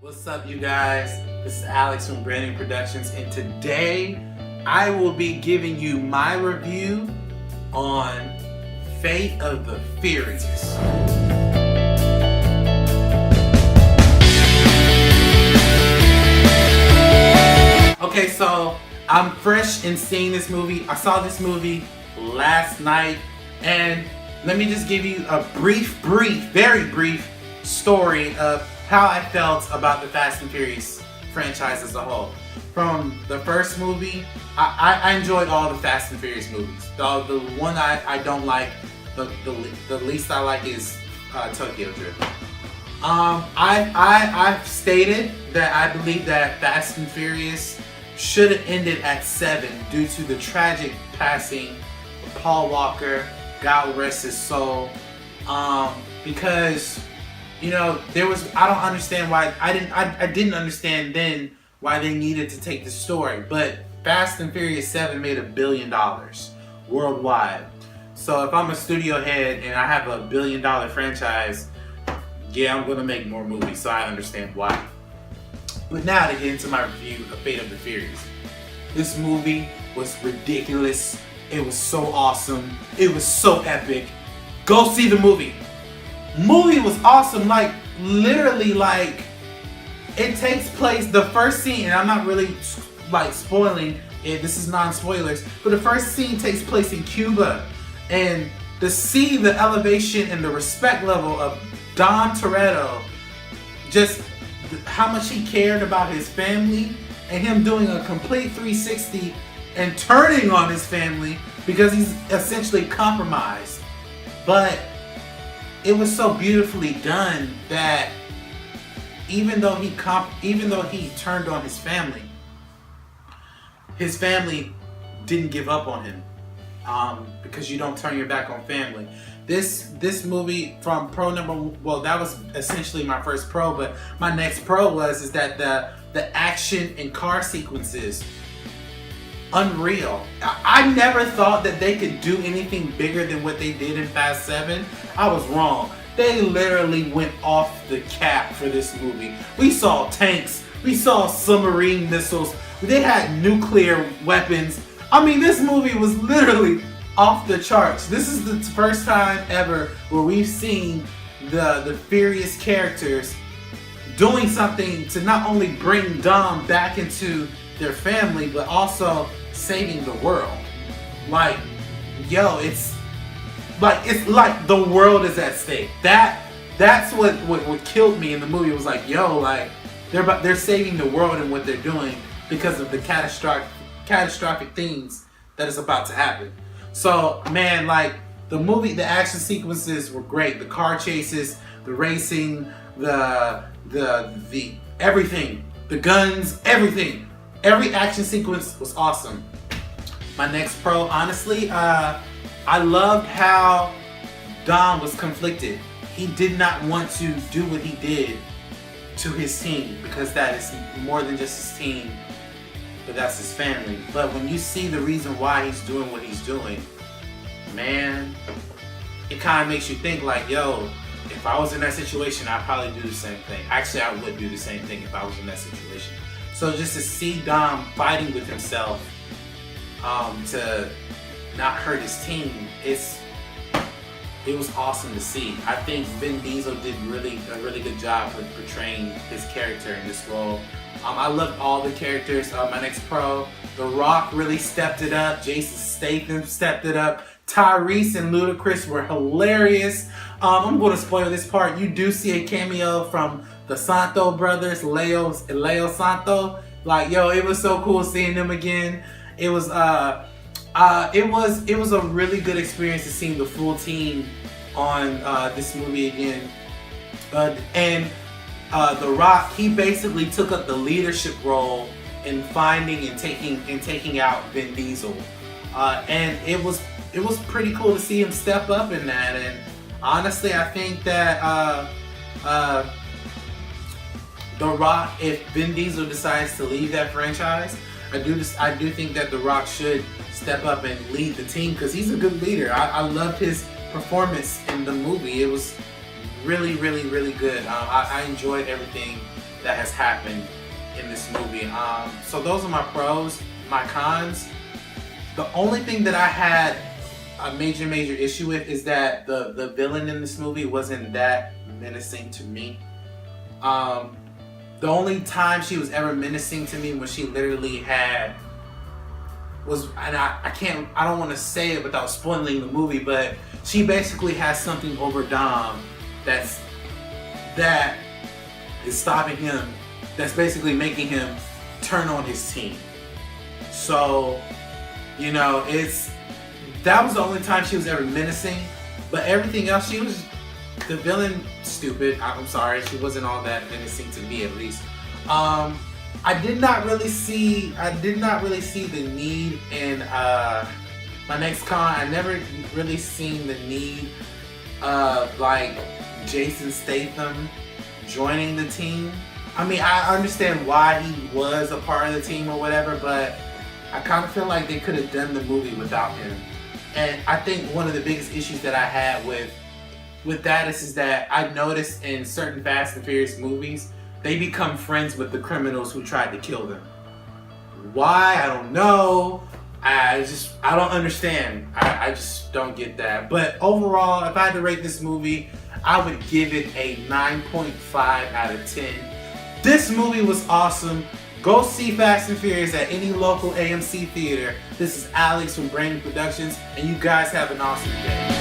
What's up, you guys? This is Alex from Branding Productions, and today I will be giving you my review on Fate of the Furious. Okay, so I'm fresh in seeing this movie. I saw this movie last night, and let me just give you a very brief story of how I felt about the Fast and Furious franchise as a whole. From the first movie, I enjoyed all the Fast and Furious movies. The one I don't like, the least I like is Tokyo Drift. I've stated that I believe that Fast and Furious should have ended at 7 due to the tragic passing of Paul Walker, God rest his soul, because I don't understand why. I didn't understand then why they needed to take the story. But Fast and Furious 7 made $1 billion worldwide. So if I'm a studio head and I have $1 billion franchise, yeah, I'm gonna make more movies. So I understand why. But now to get into my review of Fate of the Furious. This movie was ridiculous. It was so awesome. It was so epic. Go see the movie. Movie was awesome, literally, it takes place, the first scene, and I'm not really spoiling it, this is non-spoilers, but the first scene takes place in Cuba, and to see the elevation and the respect level of Dom Toretto, just how much he cared about his family, and him doing a complete 360 and turning on his family because he's essentially compromised. But it was so beautifully done that even though he turned on his family didn't give up on him, because you don't turn your back on family. This movie, from pro number, well, that was essentially my first pro, but my next pro is that the action and car sequences, unreal. I never thought that they could do anything bigger than what they did in Fast 7. I was wrong. They literally went off the cap for this movie. We saw tanks. We saw submarine missiles. They had nuclear weapons. I mean, this movie was literally off the charts. This is the first time ever where we've seen the Furious characters doing something to not only bring Dom back into their family, but also saving the world. It's like the world is at stake. That's what killed me in the movie. It was they're saving the world in what they're doing because of the catastrophic things that is about to happen. So man, the movie, the action sequences were great. The car chases, the racing, the everything, the guns, everything. Every action sequence was awesome. My next pro, honestly, I loved how Dom was conflicted. He did not want to do what he did to his team, because that is more than just his team, but that's his family. But when you see the reason why he's doing what he's doing, man, it kind of makes you think if I was in that situation, I'd probably do the same thing. Actually, I would do the same thing if I was in that situation. So just to see Dom fighting with himself to not hurt his team, it was awesome to see. I think Vin Diesel did a really good job with portraying his character in this role. I loved all the characters. My next pro, The Rock really stepped it up. Jason Statham stepped it up. Tyrese and Ludacris were hilarious. I'm going to spoil this part. You do see a cameo from the Santo brothers, Leo Santo. It was so cool seeing them again. It was a really good experience to see the full team on this movie again. The Rock, he basically took up the leadership role in finding and taking out Vin Diesel, and it was pretty cool to see him step up in that. And honestly, I think that The Rock, if Vin Diesel decides to leave that franchise, I do think that The Rock should step up and lead the team, because he's a good leader. I loved his performance in the movie. It was really, really, really good. I enjoyed everything that has happened in this movie. So those are my pros. My cons, the only thing that I had a major issue with is that the villain in this movie wasn't that menacing to me. The only time she was ever menacing to me was she literally had was, and I don't want to say it without spoiling the movie, but she basically has something over Dom that is stopping him, that's basically making him turn on his team. So, you know, that was the only time she was ever menacing, but everything else, she was the villain. Stupid. I'm sorry, she wasn't all that menacing to me, at least. I did not really see the need in my next con. I never really seen the need of like Jason Statham joining the team. I mean, I understand why he was a part of the team or whatever, but I kind of feel like they could have done the movie without him. And I think one of the biggest issues that I had with that is that I noticed in certain Fast and Furious movies, they become friends with the criminals who tried to kill them. Why? I don't know. I don't understand. I just don't get that. But overall, if I had to rate this movie, I would give it a 9.5 out of 10. This movie was awesome. Go see Fast and Furious at any local AMC theater. This is Alex from Brandon Productions, and you guys have an awesome day.